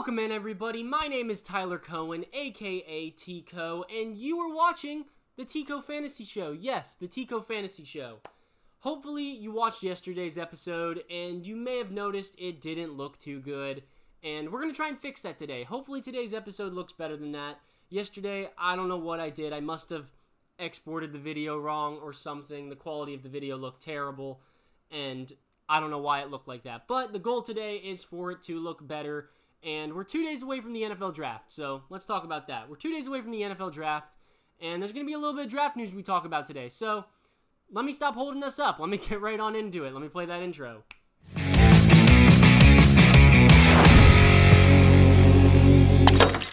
Welcome in, everybody. My name is Tyler Cohen, aka TCO, and you are watching the TCO Fantasy Show. Yes, the TCO Fantasy Show. Hopefully, you watched yesterday's episode, and you may have noticed it didn't look too good, and we're going to try and fix that today. Hopefully, today's episode looks better than that. Yesterday, I don't know what I did. I must have exported the video wrong or something. The quality of the video looked terrible, and I don't know why it looked like that. But the goal today is for it to look better. And we're 2 days away from the NFL draft, so let's talk about that. We're 2 days away from the NFL draft, and there's going to be a little bit of draft news we talk about today. So let me stop holding us up. Let me get right on into it. Let me play that intro.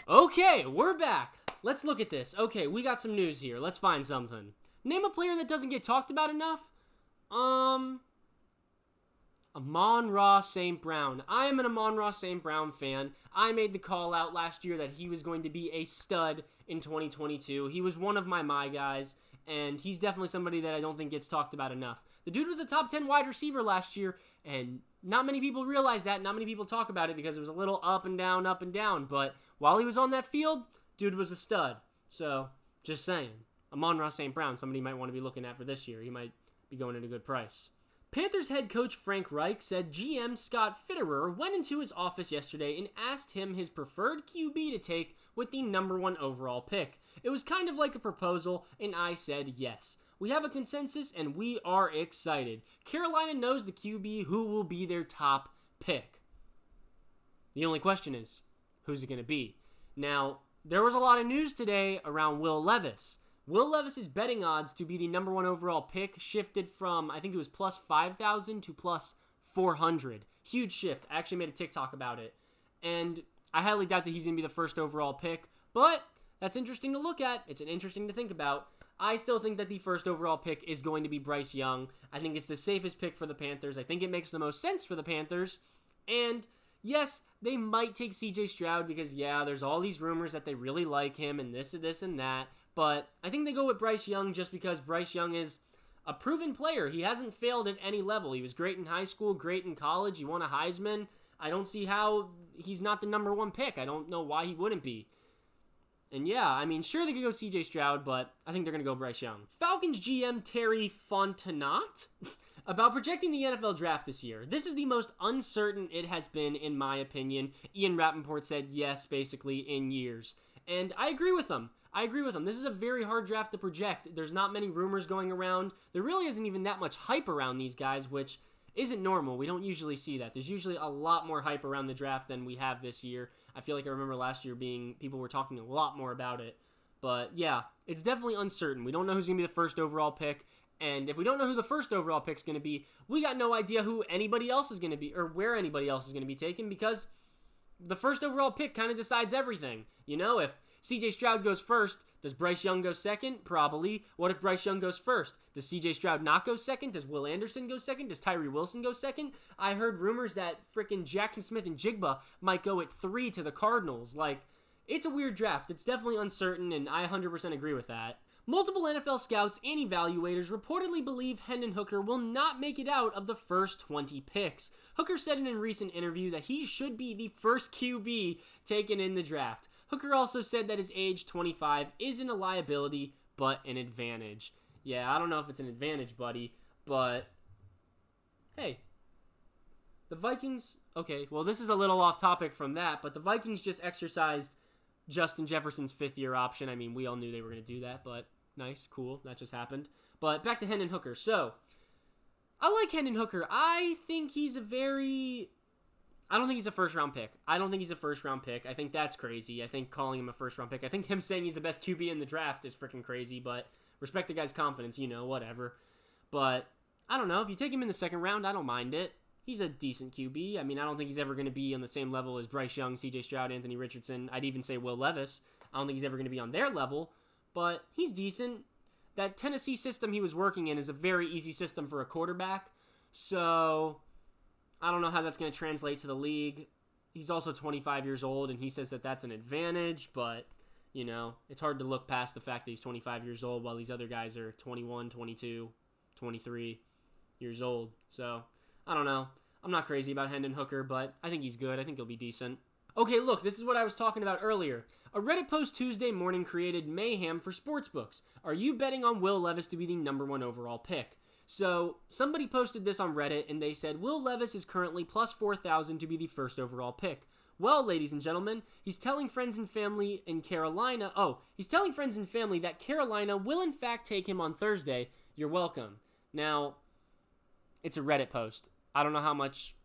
Okay, we're back. Let's look at this. Okay, we got some news here. Let's find something. Name a player that doesn't get talked about enough. Amon-Ra St. Brown. I am an Amon-Ra St. Brown fan. I made the call out last year that he was going to be a stud in 2022. He was one of my guys, and he's definitely somebody that I don't think gets talked about enough. The dude was a top 10 wide receiver last year, and not many people realize that. Not many people talk about it because it was a little up and down. But while he was on that field, dude was a stud. So, just saying. Amon-Ra St. Brown, somebody you might want to be looking at for this year. He might be going at a good price. Panthers head coach Frank Reich said GM Scott Fitterer went into his office yesterday and asked him his preferred QB to take with the number 1 overall pick. It was kind of like a proposal, and I said yes. We have a consensus, and we are excited. Carolina knows the QB who will be their top pick. The only question is, who's it going to be? Now, there was a lot of news today around Will Levis. Will Levis' betting odds to be the number 1 overall pick shifted from, I think it was plus 5,000 to plus 400. Huge shift. I actually made a TikTok about it. And I highly doubt that he's going to be the first overall pick, but that's interesting to look at. It's interesting to think about. I still think that the first overall pick is going to be Bryce Young. I think it's the safest pick for the Panthers. I think it makes the most sense for the Panthers. And yes, they might take CJ Stroud because, yeah, there's all these rumors that they really like him and this and that. But I think they go with Bryce Young just because Bryce Young is a proven player. He hasn't failed at any level. He was great in high school, great in college. He won a Heisman. I don't see how he's not the number 1 pick. I don't know why he wouldn't be. And yeah, I mean, sure they could go CJ Stroud, but I think they're going to go Bryce Young. Falcons GM Terry Fontenot about projecting the NFL draft this year. This is the most uncertain it has been, in my opinion. Ian Rappaport said yes, basically, in years. And I agree with him. This is a very hard draft to project. There's not many rumors going around. There really isn't even that much hype around these guys, which isn't normal. We don't usually see that. There's usually a lot more hype around the draft than we have this year. I feel like I remember last year people were talking a lot more about it. But yeah, it's definitely uncertain. We don't know who's going to be the first overall pick. And if we don't know who the first overall pick is going to be, we got no idea who anybody else is going to be or where anybody else is going to be taken because the first overall pick kind of decides everything. You know, if CJ Stroud goes first, does Bryce Young go second? Probably. What if Bryce Young goes first? Does CJ Stroud not go second? Does Will Anderson go second? Does Tyree Wilson go second? I heard rumors that frickin' Jackson Smith and Jigba might go at 3 to the Cardinals. Like, it's a weird draft. It's definitely uncertain, and I 100% agree with that. Multiple NFL scouts and evaluators reportedly believe Hendon Hooker will not make it out of the first 20 picks. Hooker said in a recent interview that he should be the first QB taken in the draft. Hooker also said that his age, 25, isn't a liability, but an advantage. Yeah, I don't know if it's an advantage, buddy, but hey, the Vikings, okay, well, this is a little off topic from that, but the Vikings just exercised Justin Jefferson's 5th-year option. I mean, we all knew they were going to do that, but nice, cool, that just happened. But back to Hendon Hooker. So, I like Hendon Hooker. I think he's I don't think he's a first-round pick. I think that's crazy. I think calling him a first-round pick. I think him saying he's the best QB in the draft is freaking crazy, but respect the guy's confidence, whatever. But, I don't know. If you take him in the 2nd round, I don't mind it. He's a decent QB. I mean, I don't think he's ever going to be on the same level as Bryce Young, CJ Stroud, Anthony Richardson. I'd even say Will Levis. I don't think he's ever going to be on their level, but he's decent. That Tennessee system he was working in is a very easy system for a quarterback, so I don't know how that's going to translate to the league. He's also 25 years old, and he says that that's an advantage, but, it's hard to look past the fact that he's 25 years old while these other guys are 21, 22, 23 years old. So, I don't know. I'm not crazy about Hendon Hooker, but I think he's good. I think he'll be decent. Okay, look, this is what I was talking about earlier. A Reddit post Tuesday morning created mayhem for sportsbooks. Are you betting on Will Levis to be the number 1 overall pick? So, somebody posted this on Reddit, and they said, Will Levis is currently plus 4,000 to be the first overall pick. Well, ladies and gentlemen, he's telling friends and family in Carolina, that Carolina will in fact take him on Thursday. You're welcome. Now, it's a Reddit post. I don't know how much,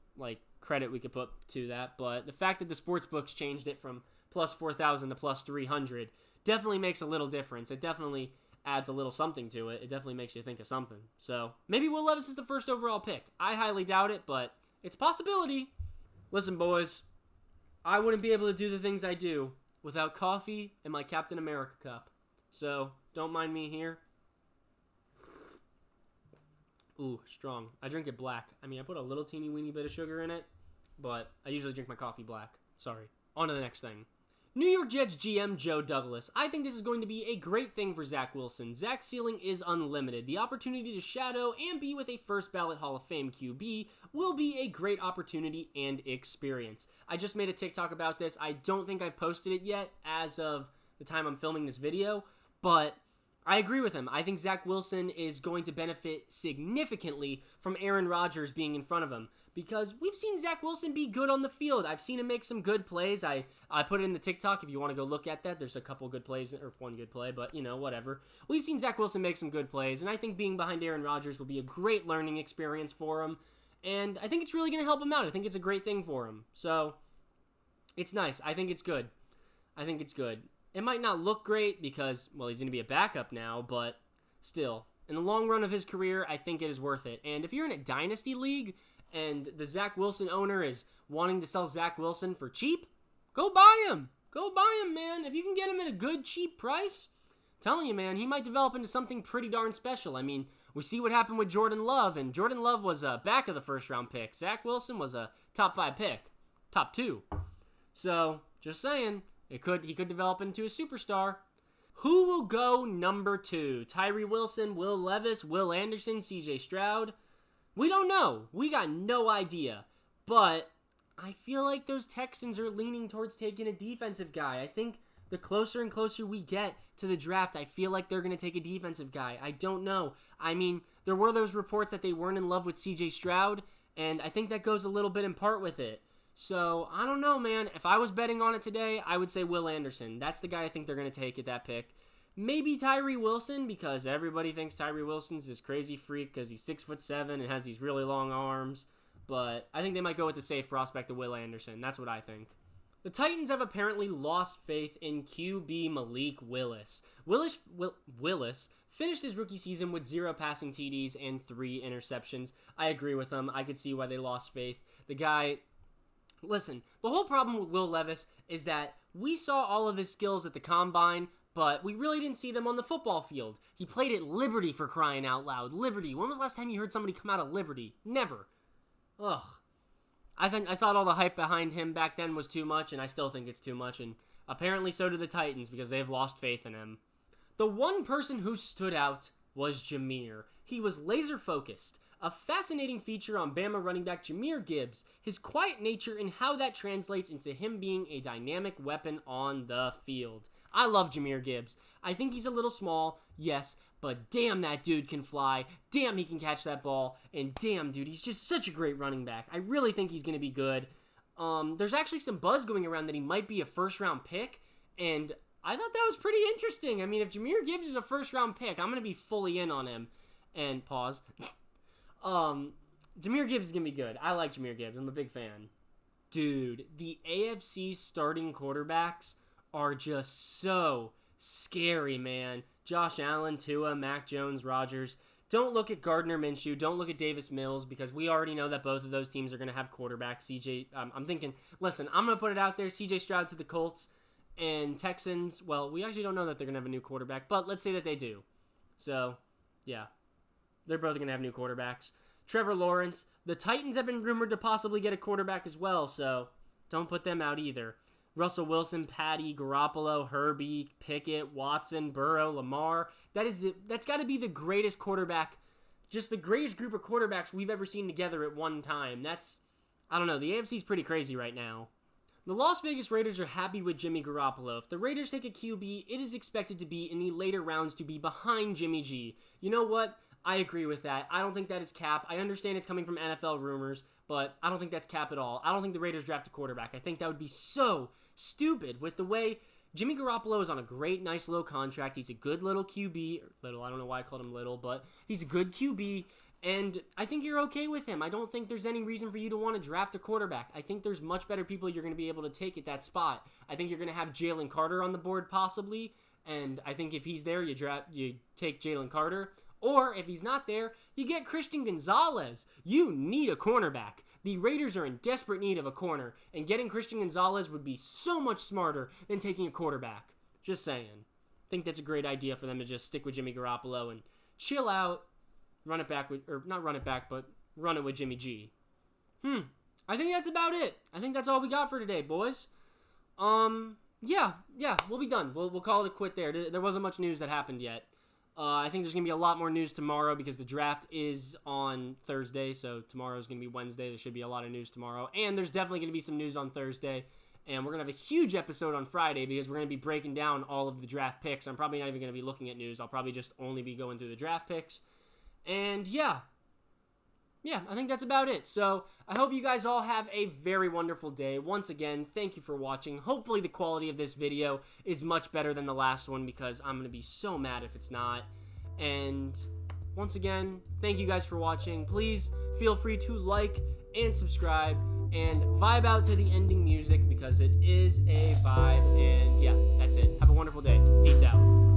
credit we could put to that, but the fact that the sports books changed it from plus 4,000 to plus 300 definitely makes a little difference. It definitely adds a little something to it. It definitely makes you think of something. So, maybe Will Levis is the first overall pick. I highly doubt it, but it's a possibility. Listen, boys, I wouldn't be able to do the things I do without coffee and my Captain America cup. So, don't mind me here. Ooh, strong. I drink it black. I mean, I put a little teeny weeny bit of sugar in it, but I usually drink my coffee black. Sorry. On to the next thing. New York Jets GM Joe Douglas. I think this is going to be a great thing for Zach Wilson. Zach's ceiling is unlimited. The opportunity to shadow and be with a first ballot Hall of Fame QB will be a great opportunity and experience. I just made a TikTok about this. I don't think I've posted it yet as of the time I'm filming this video, but I agree with him. I think Zach Wilson is going to benefit significantly from Aaron Rodgers being in front of him, because we've seen Zach Wilson be good on the field. I've seen him make some good plays. I put it in the TikTok if you want to go look at that. There's a couple good plays, or one good play, but, whatever. We've seen Zach Wilson make some good plays, and I think being behind Aaron Rodgers will be a great learning experience for him, and I think it's really going to help him out. I think it's a great thing for him. So, it's nice. I think it's good. It might not look great because, well, he's going to be a backup now, but still, in the long run of his career, I think it is worth it. And if you're in a dynasty league and the Zach Wilson owner is wanting to sell Zach Wilson for cheap, go buy him. Go buy him, man. If you can get him at a good, cheap price, I'm telling you, man, he might develop into something pretty darn special. I mean, we see what happened with Jordan Love, and Jordan Love was a back of the first-round pick. Zach Wilson was a top 5 pick, top 2. So, just saying. He could develop into a superstar. Who will go number 2? Tyree Wilson, Will Levis, Will Anderson, CJ Stroud? We don't know. We got no idea. But I feel like those Texans are leaning towards taking a defensive guy. I think the closer and closer we get to the draft, I feel like they're going to take a defensive guy. I don't know. I mean, there were those reports that they weren't in love with CJ Stroud, and I think that goes a little bit in part with it. So, I don't know, man. If I was betting on it today, I would say Will Anderson. That's the guy I think they're going to take at that pick. Maybe Tyree Wilson, because everybody thinks Tyree Wilson's this crazy freak because he's 6'7" and has these really long arms. But I think they might go with the safe prospect of Will Anderson. That's what I think. The Titans have apparently lost faith in QB Malik Willis. Willis finished his rookie season with 0 passing TDs and 3 interceptions. I agree with them. I could see why they lost faith. The guy... Listen, the whole problem with Will Levis is that we saw all of his skills at the Combine, but we really didn't see them on the football field. He played at Liberty, for crying out loud. Liberty. When was the last time you heard somebody come out of Liberty? Never. Ugh. I thought all the hype behind him back then was too much, and I still think it's too much, and apparently so do the Titans because they've lost faith in him. The one person who stood out was Jameer. He was laser focused. A fascinating feature on Bama running back Jahmyr Gibbs, his quiet nature and how that translates into him being a dynamic weapon on the field. I love Jahmyr Gibbs. I think he's a little small, yes, but damn that dude can fly, damn he can catch that ball, and damn dude, he's just such a great running back. I really think he's going to be good. There's actually some buzz going around that he might be a first-round pick, and I thought that was pretty interesting. I mean, if Jahmyr Gibbs is a first-round pick, I'm going to be fully in on him. And pause. Jahmyr Gibbs is going to be good. I like Jahmyr Gibbs. I'm a big fan. Dude, the AFC starting quarterbacks are just so scary, man. Josh Allen, Tua, Mac Jones, Rodgers. Don't look at Gardner Minshew. Don't look at Davis Mills because we already know that both of those teams are going to have quarterbacks. I'm thinking, listen, I'm going to put it out there. CJ Stroud to the Colts and Texans. Well, we actually don't know that they're going to have a new quarterback, but let's say that they do. So, yeah. They're both going to have new quarterbacks. Trevor Lawrence. The Titans have been rumored to possibly get a quarterback as well, so don't put them out either. Russell Wilson, Patty, Garoppolo, Herbie, Pickett, Watson, Burrow, Lamar. That's got to be the greatest quarterback, just the greatest group of quarterbacks we've ever seen together at one time. I don't know, the AFC's pretty crazy right now. The Las Vegas Raiders are happy with Jimmy Garoppolo. If the Raiders take a QB, it is expected to be in the later rounds to be behind Jimmy G. You know what? I agree with that. I don't think that is cap. I understand it's coming from NFL rumors, but I don't think that's cap at all. I don't think the Raiders draft a quarterback. I think that would be so stupid with the way Jimmy Garoppolo is on a great, nice, low contract. He's a good little QB. Little, I don't know why I called him little, but he's a good QB, and I think you're okay with him. I don't think there's any reason for you to want to draft a quarterback. I think there's much better people you're going to be able to take at that spot. I think you're going to have Jalen Carter on the board possibly, and I think if he's there, you take Jalen Carter. Or, if he's not there, you get Christian Gonzalez. You need a cornerback. The Raiders are in desperate need of a corner, and getting Christian Gonzalez would be so much smarter than taking a quarterback. Just saying. I think that's a great idea for them to just stick with Jimmy Garoppolo and chill out, run it with Jimmy G. I think that's about it. I think that's all we got for today, boys. Yeah, we'll be done. We'll call it a quit there. There wasn't much news that happened yet. I think there's going to be a lot more news tomorrow because the draft is on Thursday, so tomorrow's going to be Wednesday. There should be a lot of news tomorrow, and there's definitely going to be some news on Thursday, and we're going to have a huge episode on Friday because we're going to be breaking down all of the draft picks. I'm probably not even going to be looking at news. I'll probably just only be going through the draft picks, and yeah, I think that's about it. So I hope you guys all have a very wonderful day. Once again, thank you for watching. Hopefully the quality of this video is much better than the last one because I'm going to be so mad if it's not. And once again, thank you guys for watching. Please feel free to like and subscribe and vibe out to the ending music because it is a vibe. And yeah, that's it. Have a wonderful day. Peace out.